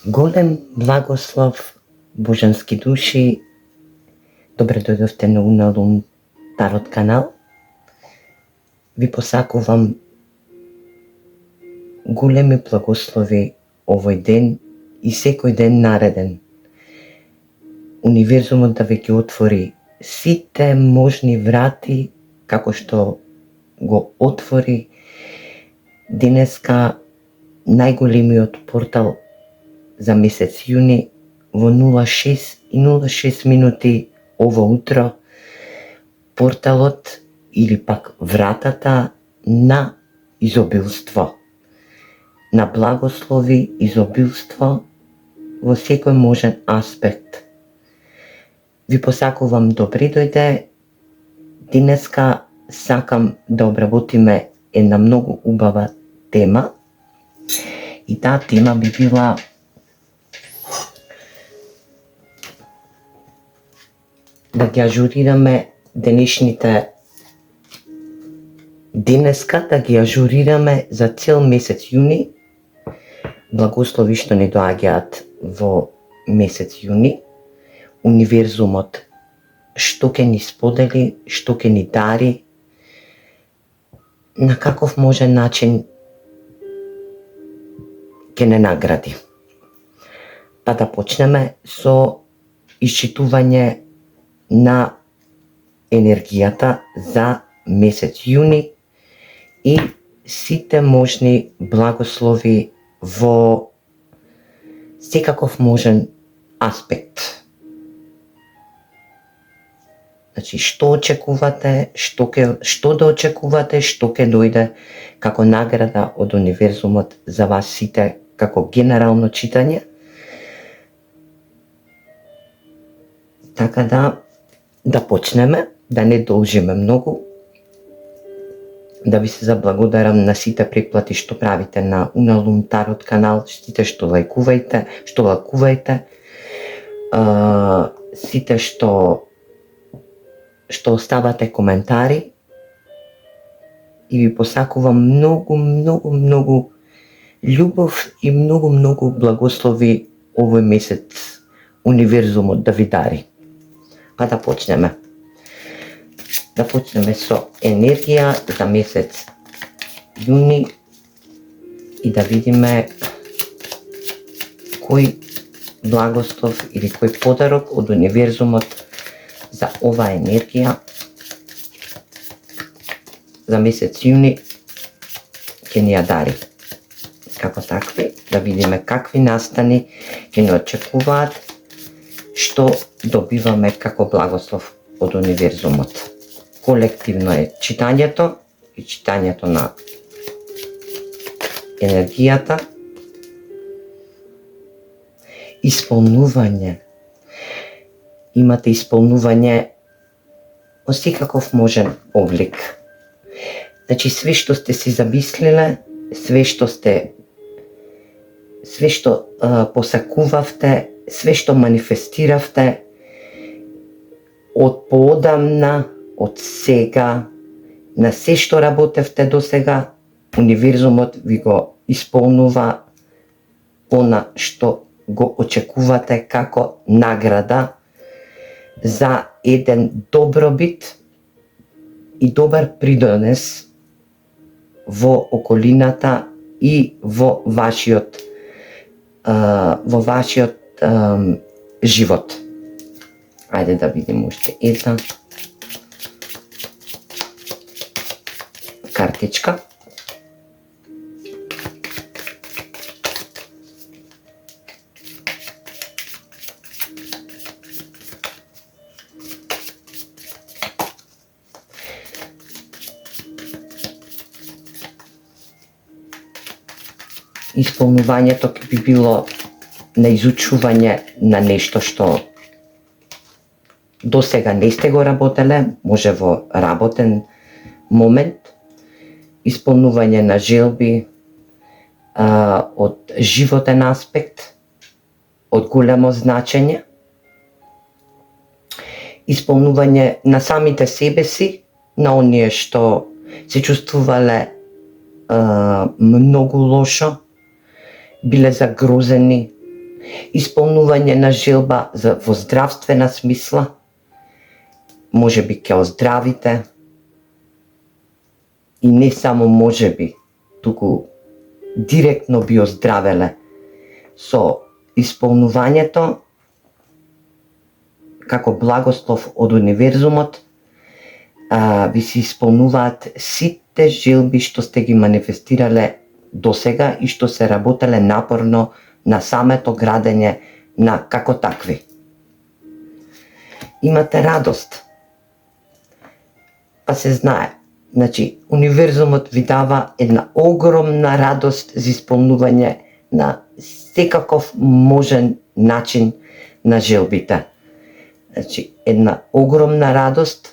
Голем благослов, божански души, добре дојдовте на Уналум Тарот канал. Ви посакувам големи благослови овој ден и секој ден нареден. Универзумот да ви ги отвори сите можни врати, како што го отвори денеска најголемиот портал за месец јуни во 06:06 минути ово утро, порталот или пак вратата на изобилство, на благослови, изобилство во секој можен аспект. Ви посакувам добре дојде. Денеска сакам да обработиме една многу убава тема и таа тема би била да ги ажурираме денеска да ги ажурираме за цел месец јуни, благослови што ни доаѓаат во месец јуни, универзумот што ќе ни сподели, што ќе ни дари, на каков можен начин ќе не награди. Па да почнеме со исчитување на енергијата за месец јуни и сите можни благослови во секаков можен аспект. Значи, што очекувате, што да очекувате, што ќе дојде како награда од универзумот за вас сите како генерално читање. Така да почнеме, да не должиме многу. Да ви се заблагодарам на сите претплати што правите на Уналум Тарот канал, сите што лајкувајте, сите што оставате коментари, и ви посакувам многу љубов и многу благослови овој месец универзумот да ви дари. А да почнеме. Да почнеме со енергија за месец јуни и да видиме кој благослов или кој подарок од универзумот за оваа енергија за месец јуни ќе ни ја дари. Како такви, да видиме какви настани ќе ни очекуваат, што добиваме како благослов од универзумот. Колективно е читањето и читањето на енергијата. Исполнување. Имате исполнување во секаков можен облик. Значи, све што сте си замислиле, све што посакувавте, све што манифестиравте од поодамна, од сега, на се што работевте до сега, универзумот ви го исполнува она што го очекувате како награда за еден добробит и добар придонес во околината и во вашиот живот. Ајде да видим уште една картичка. Исполнувањето ќе би било на изучување на нешто што до сега не сте го работеле, може во работен момент, исполнување на желби од животен аспект, од големо значење, исполнување на самите себе си, на оние што се чувствувале многу лошо, биле загрозени, исполнување на желба во здравствена смисла, може би ќе оздравите, и не само може би, туку директно би оздравеле со исполнувањето како благослов од универзумот. Ви се исполнуваат сите желби што сте ги манифестирале досега и што се работеле напорно на самото градење на како такви. Имате радост. Па се знае, значи, универзумот ви дава една огромна радост за исполнување на секаков можен начин на желбите. Значи, една огромна радост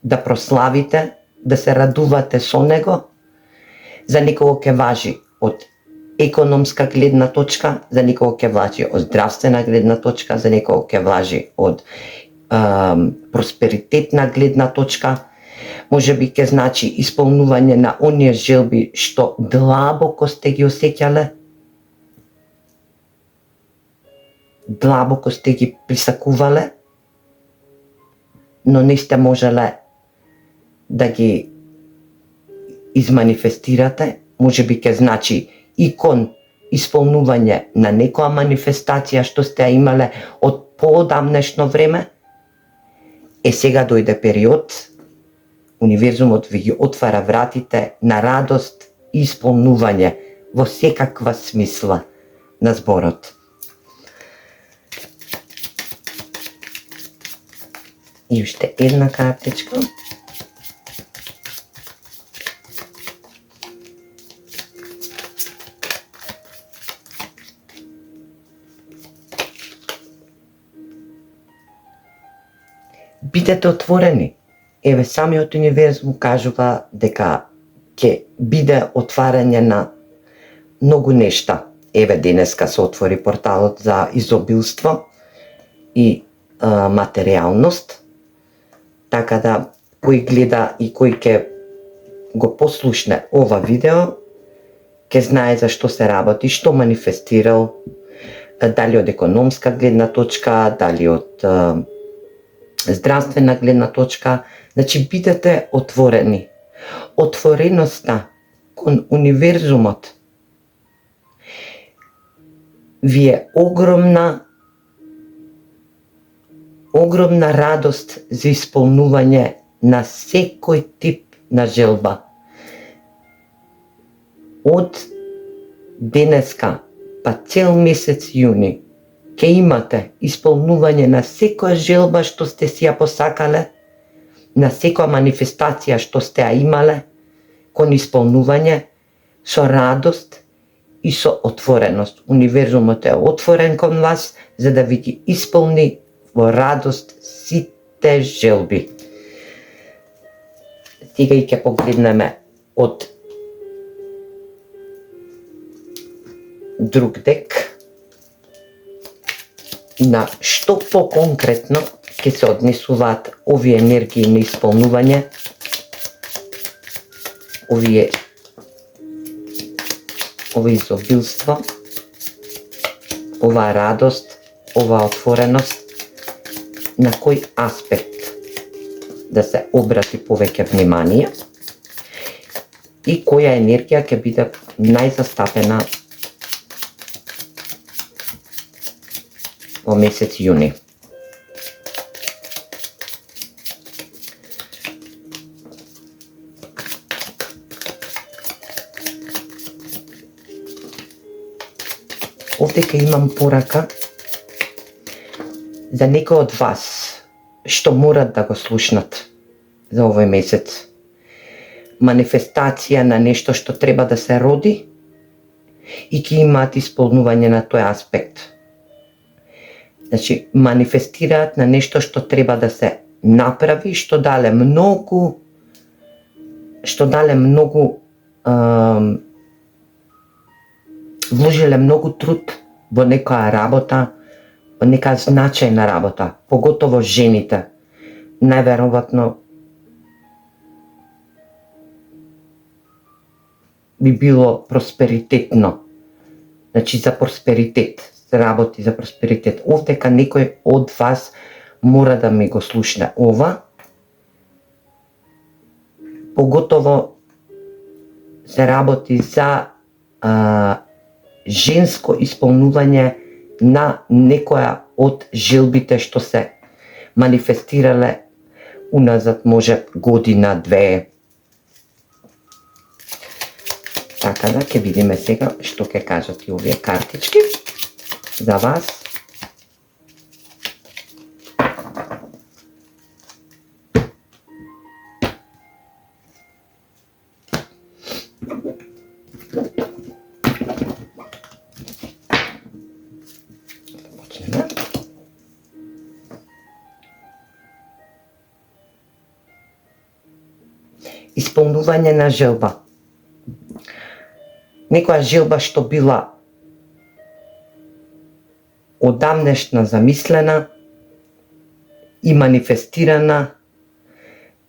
да прославите, да се радувате со него. За некого ќе важи од економска гледна точка, за некого ќе важи од здравствена гледна точка, за некого ќе важи од просперитетна гледна точка. Може би ќе значи исполнување на оние желби што длабоко сте ги осеќале, длабоко сте ги присакувале, но не сте можеле да ги изманифестирате. Може би ќе значи и кон исполнување на некоја манифестација што сте ја имале од поодамнешно време. Сега дојде период, универзумот ви ги отвара вратите на радост и исполнување во секаква смисла на зборот. И уште една картичка. Бидете отворени. Еве, самиот универзум кажува дека ќе биде отварање на многу нешта. Еве, денеска се отвори порталот за изобилство и материјалност. Така да, кој гледа и кој ќе го послушне ова видео, ќе знае за што се работи, што манифестирал, дали од економска гледна точка, дали од здравствена гледна точка. Значи, бидете отворени. Отвореноста кон универзумот ви е огромна радост за исполнување на секој тип на желба. Од денеска па цел месец јуни ќе имате исполнување на секоја желба што сте си ја посакале, на секоја манифестација што сте ја имале, кон исполнување со радост и со отвореност. Универзумот е отворен кон вас за да ви ги исполни во радост сите желби. Сега и ќе погледнеме од друг дек на што поконкретно ќе се однесуваат овие енергии на исполнување, ова изобилство, ова радост, ова отвореност, на кој аспект да се обрати повеќе внимание и која енергија ќе биде најзастапена во месец јуни. Овдека имам порака за некој од вас што морат да го слушнат за овој месец. Манифестација на нешто што треба да се роди и ќе имаат исполнување на тој аспект. Значи, манифестираат на нешто што треба да се направи, што дале многу вложиле многу труд во некоја работа, во нека значајна работа, поготово жените. Најверојатно би било просперитетно. Значи за просперитет, се работи за просперитет. Овдека некој од вас мора да ми го слушне ова. Поготово се работи за женско исполнување на некоја од желбите што се манифестирале уназад може година, две. Така да, ќе видиме сега што ќе кажат и овие картички за вас. Исполнување на желба. Некоја желба што била одамнешна замислена и манифестирана,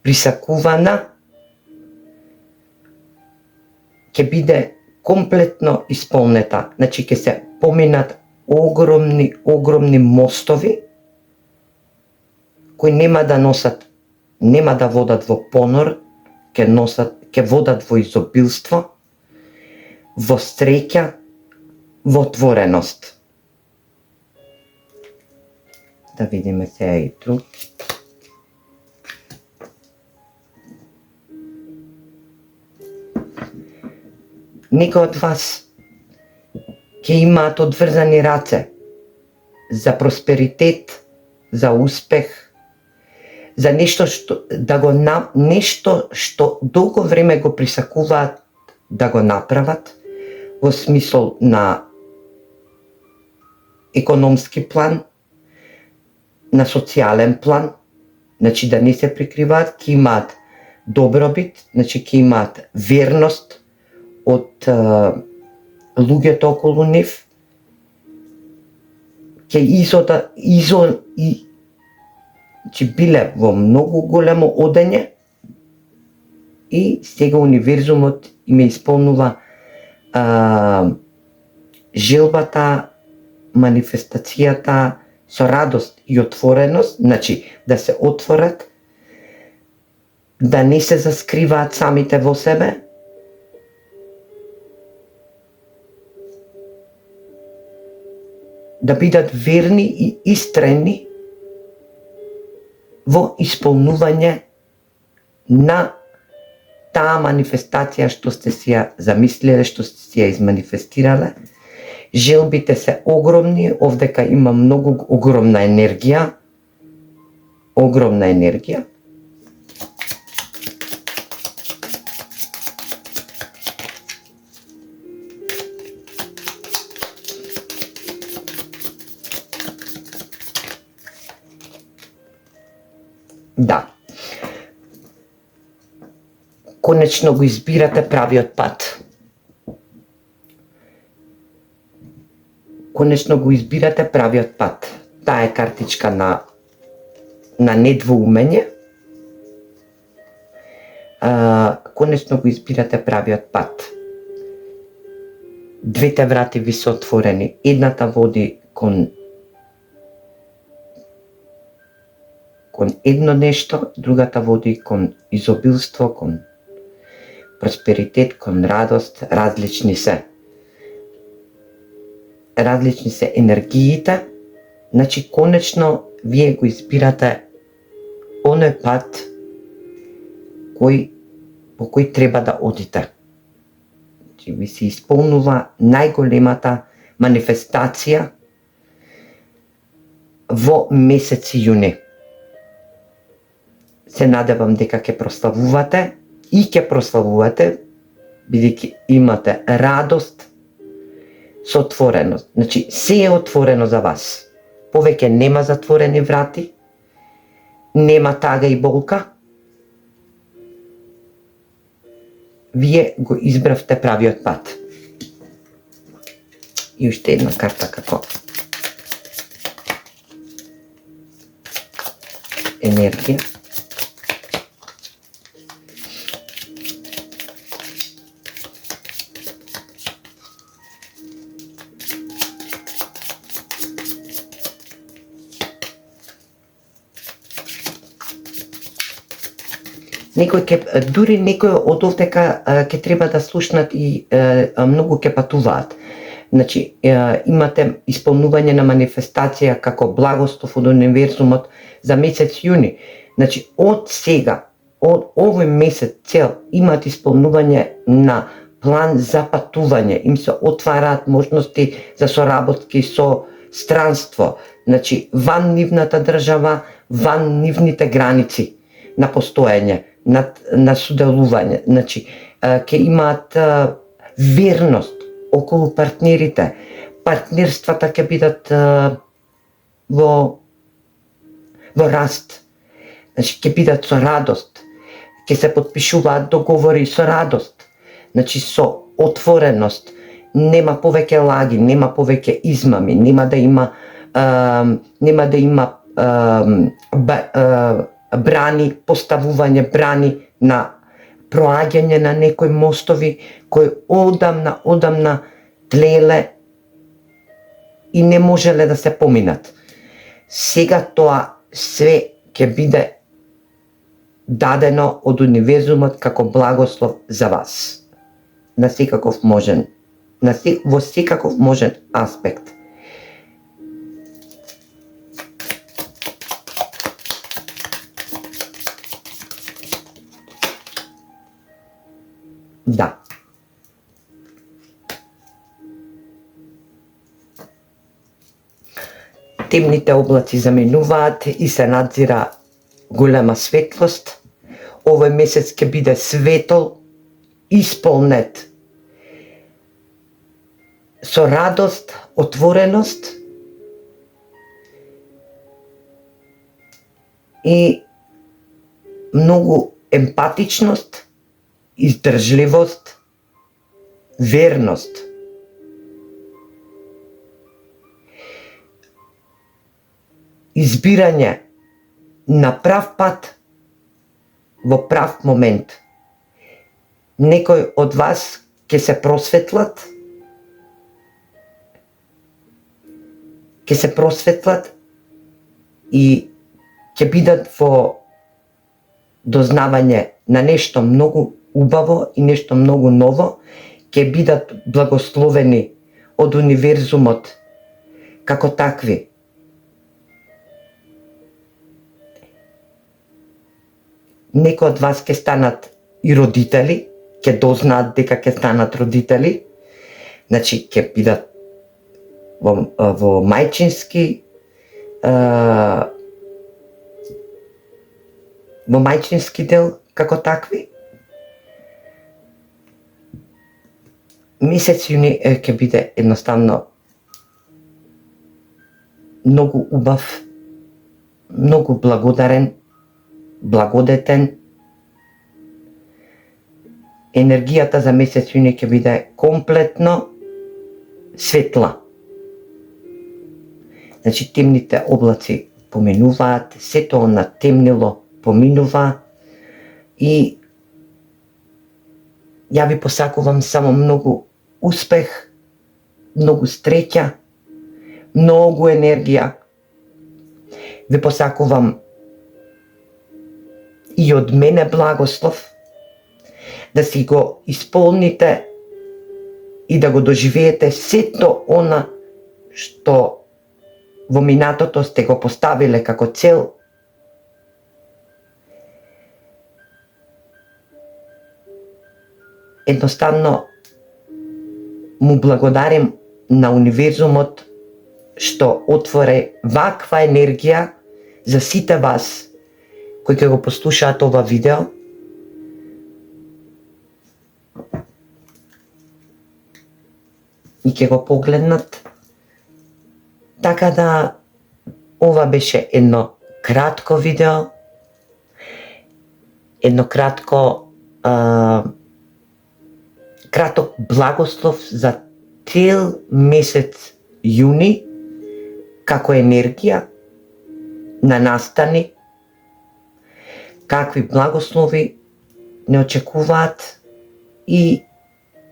присакувана, ќе биде комплетно исполнета. Значи ќе се поминат огромни мостови кои нема да носат, нема да водат во понор, ќе водат во изобилство, во среќа, во отвореност. Да видиме сега и друг. Некои од вас ќе имаат одврзани раце за просперитет, за успех, за нешто што долго време го присакуваат да го направат во смисол на економски план, на социјален план, значи да не се прикриваат, ќе имаат добробит, значи ќе имаат верност од луѓето околу нив, ќе че биле во многу големо одење и сега универзумот им исполнува желбата, манифестацијата со радост и отвореност, значи да се отворат, да не се заскриваат самите во себе, да бидат верни и истрени во исполнување на таа манифестација што сте си ја замислиле, што сте си ја изманифестирале. Желбите се огромни, овдека има многу огромна енергија. Да. Конечно го избирате правиот пат. Таа е картичка на недвоумење. Конечно го избирате правиот пат. Двете врати ви се отворени. Едната води кон едно нешто, другата води кон изобилство, кон просперитет, кон радост. Различни се енергиите. Значи, конечно, вие го избирате оној пат по кој треба да одите. Значи, ви се исполнува најголемата манифестација во месец јуни. Се надевам дека ќе прославувате, бидејќи имате радост со отвореност. Значи, се е отворено за вас. Повеќе нема затворени врати, нема тага и болка. Вие го избравте правиот пат. И уште една карта како енергија. дури некои од овдека ќе треба да слушнат и многу ќе патуваат. Значи, имате исполнување на манифестација како благослов од универзумот за месец јуни. Значи, од сега, од овој месец цел, имат исполнување на план за патување. Им се отвараат можности за соработки со странство. Значи, ван нивната држава, ван нивните граници на постоење, на соделување. Значи, ќе имаат верност околу партнерите. Партнерствата ќе бидат во раст. Значи, ќе бидат со радост. Ќе се потпишуваат договори со радост. Значи, со отвореност. Нема повеќе лаги, нема повеќе измами, нема да има брани, поставување брани на проаѓање на некои мостови кои одамна тлеле и не можеле да се поминат. Сега тоа све ќе биде дадено од универзумот како благослов за вас. На секаков можен, во секаков можен аспект. Да. Темните облаци заминуваат и се надзира голема светлост. Овој месец ќе биде светол, исполнет со радост, отвореност и многу емпатичност, издржливост, верност. Избирање на прав пат во прав момент. Некој од вас ќе се просветлат, и ќе бидат во дознавање на нешто многу убаво и нешто многу ново, ќе бидат благословени од универзумот како такви. Некои од вас ќе станат и родители, ќе дознаат дека ќе станат родители, значи ќе бидат во мајчински дел како такви. Месец јуни ќе биде едноставно многу убав, многу благодарен, благодетен. Енергијата за месец јуни ќе биде комплетно светла. Значи, темните облаци поминуваат, сето на темнило поминува и ја ви посакувам само многу успех, многу среќа, многу енергија. Ви посакувам и од мене благослов, да си го исполните и да го доживеете сето она што во минатото сте го поставиле како цел. Едноставно му благодарим на универзумот што отвори ваква енергија за сите вас кои ќе го послушаат ова видео. И ќе го погледнат. Така да, ова беше едно кратко видео, едно краток благослов за цел месец јуни, како енергија на настани, какви благослови не очекуваат и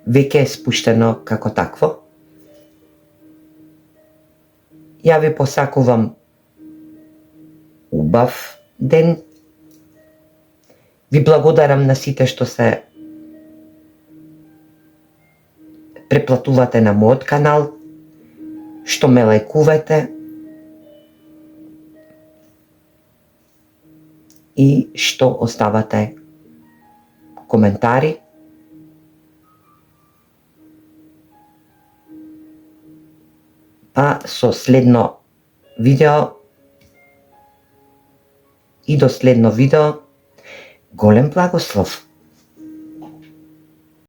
веќе е спуштено како такво. Ја ви посакувам убав ден Ви благодарам на сите што се преплатувате на мојот канал, што ме лајкувате и што оставате коментари. А со следно видео и до следно видео, голем благослов!